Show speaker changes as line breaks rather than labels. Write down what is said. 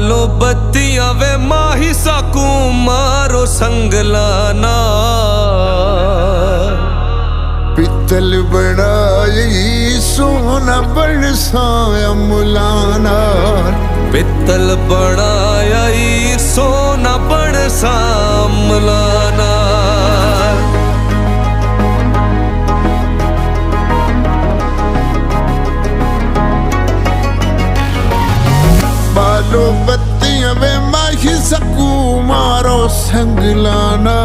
बालो बत्तियां वे माही साकू मारो संगलाना।
पित्तल बनाई सोना बरसाया मुलाना।
पित्तल बनाया सोना बरसा मुलाना।
बालो बत्तियां वे माही सकू मारो संगलाना।